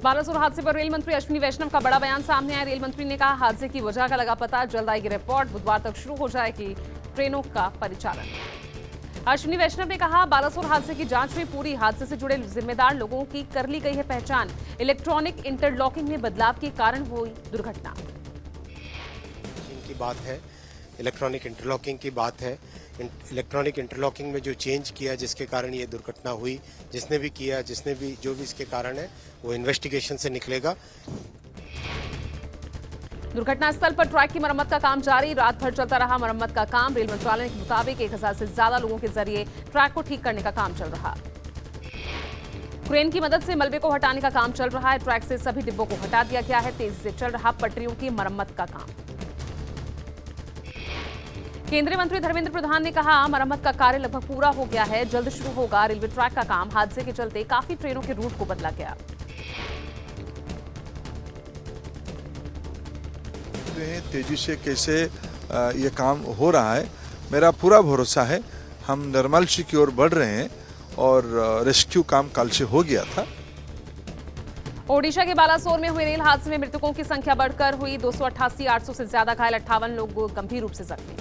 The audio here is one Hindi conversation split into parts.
बालासोर हादसे पर रेल मंत्री अश्विनी वैष्णव का बड़ा बयान सामने आया। रेल मंत्री ने कहा, हादसे की वजह का लगा पता, जल्द आएगी रिपोर्ट, बुधवार तक शुरू हो जाएगी ट्रेनों का परिचालन। अश्विनी वैष्णव ने कहा, बालासोर हादसे की जांच में पूरी, हादसे से जुड़े जिम्मेदार लोगों की कर ली गई है पहचान। इलेक्ट्रॉनिक इंटरलॉकिंग में बदलाव के कारण हुई दुर्घटना। की बात है, इलेक्ट्रॉनिक इंटरलॉकिंग की बात है। इलेक्ट्रॉनिक इंटरलॉकिंग में जो चेंज किया जिसके कारण ये दुर्घटना हुई, जिसने भी किया, जिसने भी जो भी इसके कारण है वो इन्वेस्टिगेशन से निकलेगा। दुर्घटना स्थल पर ट्रैक की मरम्मत का काम जारी, रात भर चलता रहा मरम्मत का काम। रेल मंत्रालय के मुताबिक 1000 से ज्यादा लोगों के जरिए ट्रैक को ठीक करने का काम चल रहा। क्रेन की मदद से मलबे को हटाने का काम चल रहा है। ट्रैक से सभी डिब्बों को हटा दिया गया है। तेजी से चल रहा पटरियों की मरम्मत का काम। केंद्रीय मंत्री धर्मेंद्र प्रधान ने कहा, मरम्मत का कार्य लगभग पूरा हो गया है, जल्द शुरू होगा रेलवे ट्रैक का काम। हादसे के चलते काफी ट्रेनों के रूट को बदला गया। तेजी से कैसे ये काम हो रहा है, मेरा पूरा भरोसा है। हम नॉर्मलसी की ओर बढ़ रहे हैं और रेस्क्यू काम कल से हो गया था। ओडिशा के बालासोर में हुए रेल हादसे में मृतकों की संख्या बढ़कर हुई 288, 800 से ज्यादा घायल, 58 लोग गंभीर रूप से जख्मी।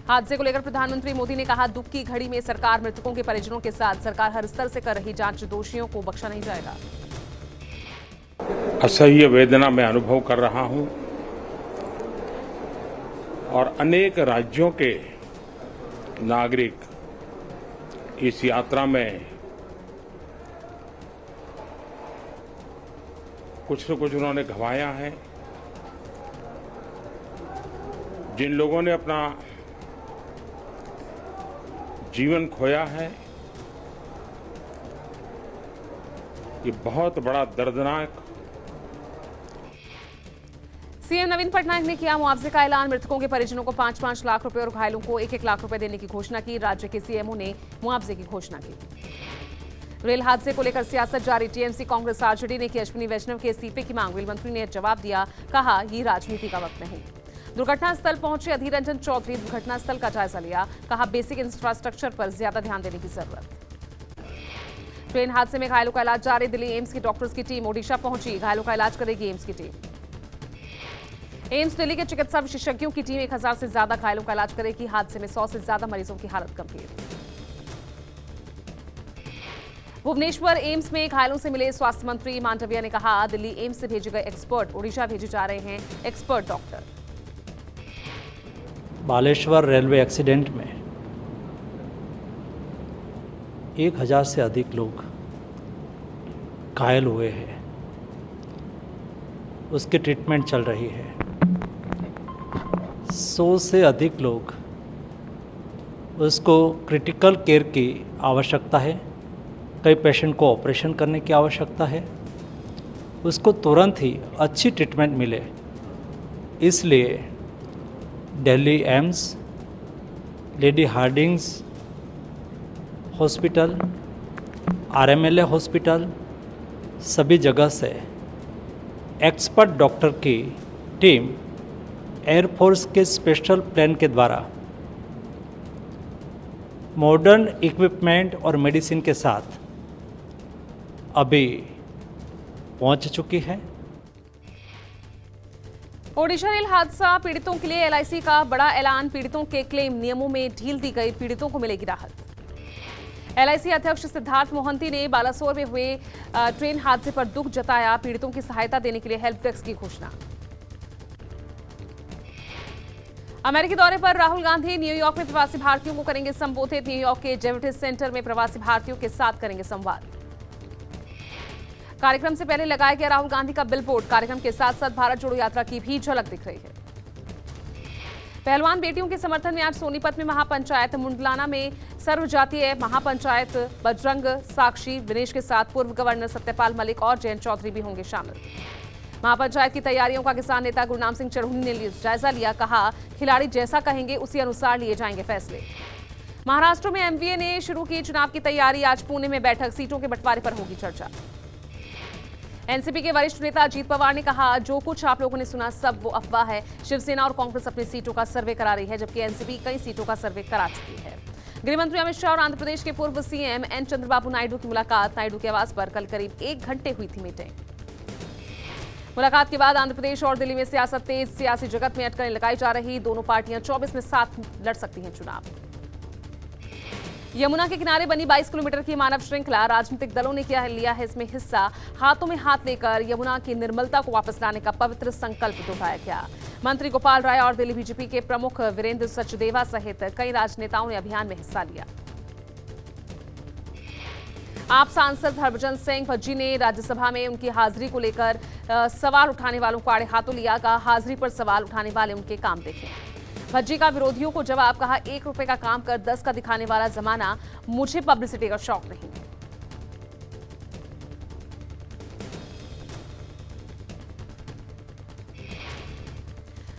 हादसे को लेकर प्रधानमंत्री मोदी ने कहा, दुख की घड़ी में सरकार मृतकों के परिजनों के साथ, सरकार हर स्तर से कर रही जांच, दोषियों को बख्शा नहीं जाएगा। असह्य वेदना मैं अनुभव कर रहा हूं और अनेक राज्यों के नागरिक इस यात्रा में कुछ न कुछ उन्होंने गंवाया है। जिन लोगों ने अपना जीवन खोया है, ये बहुत बड़ा दर्दनाक। सीएम नवीन पटनायक ने किया मुआवजे का ऐलान। मृतकों के परिजनों को 5-5 लाख रुपए और घायलों को 1-1 लाख रुपए देने की घोषणा की। राज्य के सीएमओ ने मुआवजे की घोषणा की। रेल हादसे को लेकर सियासत जारी। टीएमसी कांग्रेस आरजेडी ने की अश्विनी वैष्णव के इस्तीफे की मांग। रेल मंत्री ने जवाब दिया, कहा, ये राजनीति का वक्त नहीं। दुर्घटना स्थल पहुंचे अधीर रंजन चौधरी, दुर्घटना स्थल का जायजा लिया। कहा, बेसिक इंफ्रास्ट्रक्चर पर ज्यादा ध्यान देने की जरूरत। ट्रेन हादसे में घायलों का इलाज जारी। दिल्ली एम्स की डॉक्टर्स की टीम ओडिशा पहुंची, घायलों का इलाज करेगी एम्स की टीम। एम्स दिल्ली के चिकित्सा विशेषज्ञों की टीम 1000 से ज्यादा घायलों का इलाज करेगी। हादसे में 100 से ज्यादा मरीजों की हालत गंभीर। भुवनेश्वर एम्स में घायलों से मिले स्वास्थ्य मंत्री मांडविया ने कहा, दिल्ली एम्स से भेजे गए एक्सपर्ट ओडिशा भेजे जा रहे हैं expert doctor. Baleshwar railway accident में 1000 से अधिक लोग घायल हुए हैं, उसकी ट्रीटमेंट चल रही है। 100 से अधिक लोग, उसको क्रिटिकल केयर की आवश्यकता है। कई पेशेंट को ऑपरेशन करने की आवश्यकता है, उसको तुरंत ही अच्छी ट्रीटमेंट मिले, इसलिए Delhi AIIMS, lady Hardinge's hospital, RMLA hospital, सभी जगह से एक्सपर्ट डॉक्टर की टीम एयरफोर्स के स्पेशल प्लेन के द्वारा मॉडर्न इक्विपमेंट और मेडिसिन के साथ अभी पहुंच चुकी है। ओडिशा रेल हादसा पीड़ितों के लिए एलआईसी का बड़ा ऐलान। पीड़ितों के क्लेम नियमों में ढील दी गई, पीड़ितों को मिलेगी राहत। एलआईसी अध्यक्ष सिद्धार्थ मोहंती ने बालासोर में हुए ट्रेन हादसे पर दुख जताया। पीड़ितों की सहायता देने के लिए हेल्प डेस्क की घोषणा। अमेरिकी दौरे पर राहुल गांधी न्यूयॉर्क में प्रवासी भारतीयों को करेंगे संबोधित। न्यूयॉर्क के जेविटिस सेंटर में प्रवासी भारतीयों के साथ करेंगे संवाद। कार्यक्रम से पहले लगाया गया राहुल गांधी का बिलबोर्ड। कार्यक्रम के साथ साथ भारत जोड़ो यात्रा की भी झलक दिख रही है। पहलवान बेटियों के समर्थन में आज सोनीपत में महापंचायत। मुंडलाना में सर्वजातीय महापंचायत। बजरंग, साक्षी, विनेश के साथ पूर्व गवर्नर सत्यपाल मलिक और जयंत चौधरी भी होंगे शामिल। महापंचायत की तैयारियों का किसान नेता गुरनाम सिंह चढ़ूनी ने जायजा लिया। कहा, खिलाड़ी जैसा कहेंगे उसी अनुसार लिए जाएंगे फैसले। महाराष्ट्र में एमवीए ने शुरू की चुनाव की तैयारी। आज पुणे में बैठक, सीटों के बंटवारे पर होगी चर्चा। एनसीपी के वरिष्ठ नेता अजीत पवार ने कहा, जो कुछ आप लोगों ने सुना सब वो अफवाह है। शिवसेना और कांग्रेस अपनी सीटों का सर्वे करा रही है, जबकि एनसीपी कई सीटों का सर्वे करा चुकी है। गृह मंत्री अमित शाह और आंध्र प्रदेश के पूर्व सीएम एन चंद्रबाबू नायडू की मुलाकात। नायडू के आवास पर कल करीब 1 घंटे हुई थी मीटिंग। मुलाकात के बाद आंध्र प्रदेश और दिल्ली में सियासत तेज। सियासी जगत में अटकलें लगाई जा रही। दोनों पार्टियां 24 में साथ लड़ सकती हैं चुनाव। यमुना के किनारे बनी 22 किलोमीटर की मानव श्रृंखला। राजनीतिक दलों ने लिया है इसमें हिस्सा। हाथों में हाथ लेकर यमुना की निर्मलता को वापस लाने का पवित्र संकल्प दोहराया गया। मंत्री गोपाल राय और दिल्ली बीजेपी के प्रमुख वीरेंद्र सचदेवा सहित कई राजनेताओं ने अभियान में हिस्सा लिया। आप सांसद हरभजन सिंह भज्जी ने राज्यसभा में उनकी हाजिरी को लेकर सवाल उठाने वालों को आड़े हाथों लिया। कहा, हाजिरी पर सवाल उठाने वाले उनके काम देखें। भज्जी का विरोधियों को जवाब। कहा, 1 रुपए का काम कर 10 का दिखाने वाला जमाना। मुझे पब्लिसिटी का शौक नहीं।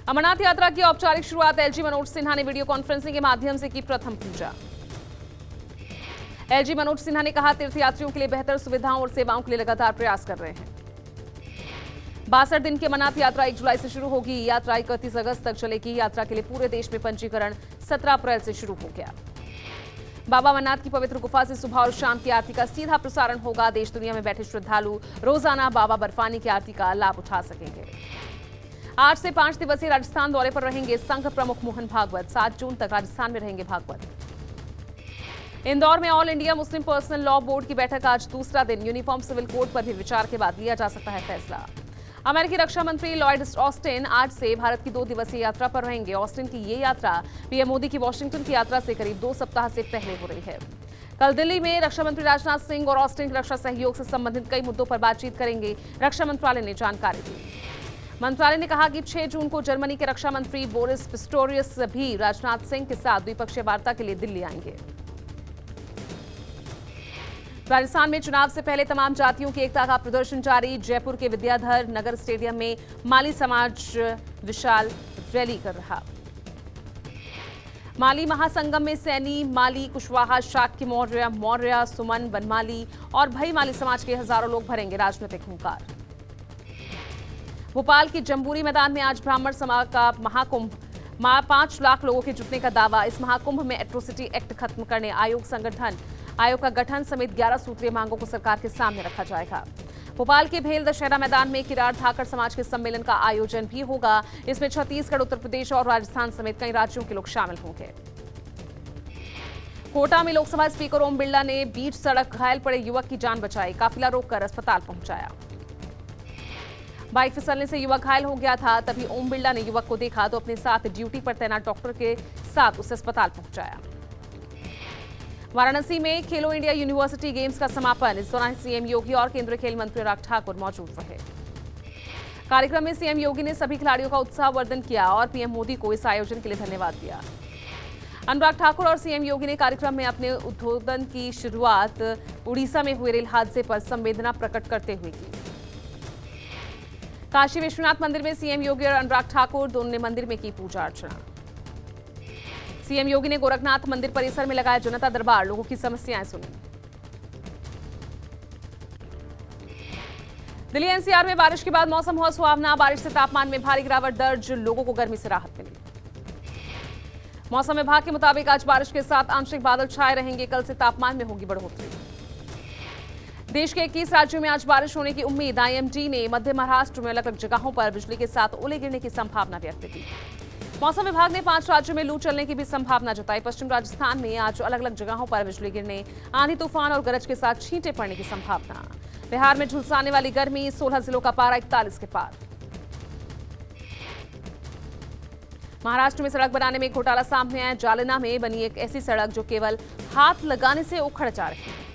अमरनाथ यात्रा की औपचारिक शुरुआत। एलजी मनोज सिन्हा ने वीडियो कॉन्फ्रेंसिंग के माध्यम से की प्रथम पूजा। एलजी मनोज सिन्हा ने कहा, तीर्थयात्रियों के लिए बेहतर सुविधाओं और सेवाओं के लिए लगातार प्रयास कर रहे हैं। 62 दिन की अमरनाथ यात्रा 1 जुलाई से शुरू होगी। यात्रा 31 अगस्त तक चलेगी। यात्रा के लिए पूरे देश में पंजीकरण 17 अप्रैल से शुरू हो गया। बाबा अमरनाथ की पवित्र गुफा से सुबह और शाम की आरती का सीधा प्रसारण होगा। देश दुनिया में बैठे श्रद्धालु रोजाना बाबा बर्फानी की आरती का लाभ उठा सकेंगे। 8 से 5 दिवसीय राजस्थान दौरे पर रहेंगे संघ प्रमुख मोहन भागवत। 7 जून तक राजस्थान में रहेंगे भागवत। इंदौर में all India Muslim personal law board की बैठक आज दूसरा दिन। यूनिफॉर्म सिविल कोड पर भी विचार के बाद लिया जा सकता है फैसला। अमेरिकी रक्षा मंत्री लॉयड ऑस्टिन आज से भारत की 2 दिवसीय यात्रा पर रहेंगे। ऑस्टिन की ये यात्रा पीएम मोदी की वॉशिंगटन की यात्रा से करीब 2 सप्ताह से पहले हो रही है। कल दिल्ली में रक्षा मंत्री राजनाथ सिंह और ऑस्टिन के रक्षा सहयोग से संबंधित कई मुद्दों पर बातचीत करेंगे। रक्षा मंत्रालय ने जानकारी दी। मंत्रालय ने कहा कि 6 जून को जर्मनी के रक्षा मंत्री बोरिस पिस्टोरियस भी राजनाथ सिंह के साथ द्विपक्षीय वार्ता के लिए दिल्ली आएंगे। राजस्थान में चुनाव से पहले तमाम जातियों की एकता का प्रदर्शन जारी। जयपुर के विद्याधर नगर स्टेडियम में माली समाज विशाल रैली कर रहा। माली महासंगम में सैनी, माली, कुशवाहा, शाक्य मौर्य, सुमन, बनमाली और भई माली समाज के हजारों लोग भरेंगे राजनीतिक हुंकार। भोपाल के जम्बूरी मैदान में आज ब्राह्मण समाज का महाकुंभ। 5 लाख लोगों के जुटने का दावा। इस महाकुंभ में एट्रोसिटी एक्ट खत्म करने आयोग का गठन समेत 11 सूत्रीय मांगों को सरकार के सामने रखा जाएगा। भोपाल के भेल दशहरा मैदान में किरार धाकड़ समाज के सम्मेलन का आयोजन भी होगा। इसमें छत्तीसगढ़, उत्तर प्रदेश और राजस्थान समेत कई राज्यों के लोग शामिल होंगे। कोटा में लोकसभा स्पीकर ओम बिरला ने बीच सड़क घायल पड़े युवक की जान बचाई। काफिला रोककर अस्पताल पहुंचाया। बाइक फिसलने से युवक घायल हो गया था। तभी ओम बिरला ने युवक को देखा तो अपने साथ ड्यूटी पर तैनात डॉक्टर के साथ उसे अस्पताल पहुंचाया। वाराणसी में खेलो इंडिया यूनिवर्सिटी गेम्स का समापन। इस दौरान सीएम योगी और केंद्रीय खेल मंत्री अनुराग ठाकुर मौजूद रहे। कार्यक्रम में सीएम योगी ने सभी खिलाड़ियों का उत्साहवर्धन किया और पीएम मोदी को इस आयोजन के लिए धन्यवाद दिया। अनुराग ठाकुर और सीएम योगी ने कार्यक्रम में अपने उद्बोधन की शुरुआत उड़ीसा में हुए रेल हादसे पर संवेदना प्रकट करते हुए की। काशी विश्वनाथ मंदिर में सीएम योगी और अनुराग ठाकुर दोनों ने मंदिर में की पूजा अर्चना। सीएम योगी ने गोरखनाथ मंदिर परिसर में लगाया जनता दरबार। लोगों की समस्याएं सुनी। दिल्ली एनसीआर में बारिश के बाद मौसम हुआ सुहावना। बारिश से तापमान में भारी गिरावट दर्ज। लोगों को गर्मी से राहत मिली। मौसम विभाग के मुताबिक आज बारिश के साथ आंशिक बादल छाए रहेंगे। कल से तापमान में होगी बढ़ोतरी। देश के 21 राज्यों में आज बारिश होने की उम्मीद। आईएमडी ने मध्य महाराष्ट्र में अलग अलग जगहों पर बिजली के साथ ओले गिरने की संभावना व्यक्त की। मौसम विभाग ने 5 राज्यों में लू चलने की भी संभावना जताई। पश्चिम राजस्थान में आज अलग अलग जगहों पर बिजली गिरने, आंधी तूफान और गरज के साथ छींटे पड़ने की संभावना। बिहार में झुलसाने वाली गर्मी। 16 जिलों का पारा 41 के पार। महाराष्ट्र में सड़क बनाने में घोटाला सामने आया। जालना में बनी एक ऐसी सड़क जो केवल हाथ लगाने से उखड़ जा रही है।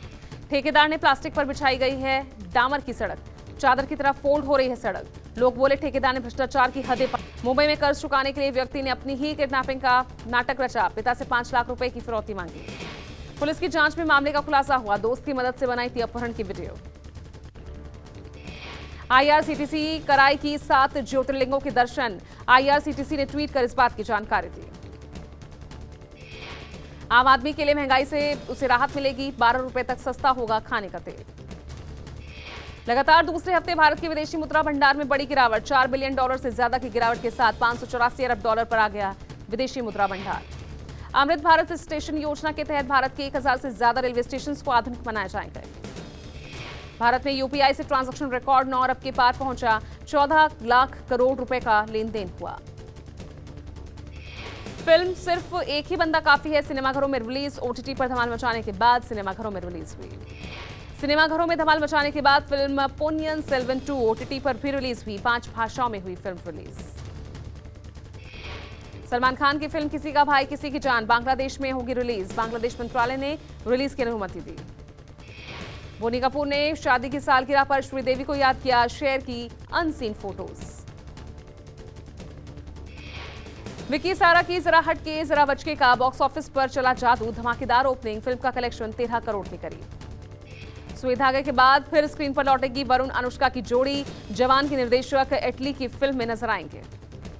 ठेकेदार ने प्लास्टिक पर बिछाई गई है डामर की सड़क। चादर की तरह फोल्ड हो रही है सड़क। लोग बोले ठेकेदार ने भ्रष्टाचार की हदें पार। मुंबई में कर्ज चुकाने के लिए व्यक्ति ने अपनी ही किडनैपिंग का नाटक रचा। पिता से 5 लाख रुपए की फिरौती मांगी। पुलिस की जांच में मामले का खुलासा हुआ। दोस्त की मदद से बनाई थी अपहरण की वीडियो। आईआरसीटीसी कराई की 7 ज्योतिर्लिंगों के दर्शन। आईआरसीटीसी ने ट्वीट कर इस बात की जानकारी दी। आम आदमी के लिए महंगाई से उसे राहत मिलेगी। 12 रुपए तक सस्ता होगा खाने का तेल। लगातार दूसरे हफ्ते भारत के विदेशी मुद्रा भंडार में बड़ी गिरावट। $4 बिलियन से ज्यादा की गिरावट के साथ $584 अरब पर आ गया विदेशी मुद्रा भंडार। अमृत भारत स्टेशन योजना के तहत भारत के 1000 से ज्यादा रेलवे स्टेशन को आधुनिक बनाए जाएंगे। भारत में यूपीआई से ट्रांजैक्शन रिकॉर्ड 9 अरब के पार पहुंचा। 14 लाख करोड़ रुपए का लेन देन हुआ। फिल्म सिर्फ एक ही बंदा काफी है सिनेमाघरों में रिलीज। ओटीटी पर धमाल मचाने के बाद सिनेमाघरों में रिलीज हुई। सिनेमाघरों में धमाल मचाने के बाद फिल्म पोन्नियन सेल्वन 2 ओटीटी पर भी रिलीज हुई। 5 भाषाओं में हुई फिल्म रिलीज। सलमान खान की फिल्म किसी का भाई किसी की जान बांग्लादेश में होगी रिलीज। बांग्लादेश मंत्रालय ने रिलीज की अनुमति दी। बोनी कपूर ने शादी की सालगिरह पर श्रीदेवी को याद किया। शेयर की अनसीन फोटोज। विकी सारा की जरा हटके जरा बचके का बॉक्स ऑफिस पर चला जादू। धमाकेदार ओपनिंग। फिल्म का कलेक्शन 13 करोड़ के करीब। सुई धागे के बाद फिर स्क्रीन पर लौटेगी वरुण अनुष्का की जोड़ी। जवान के निर्देशक इटली की फिल्म में नजर आएंगे।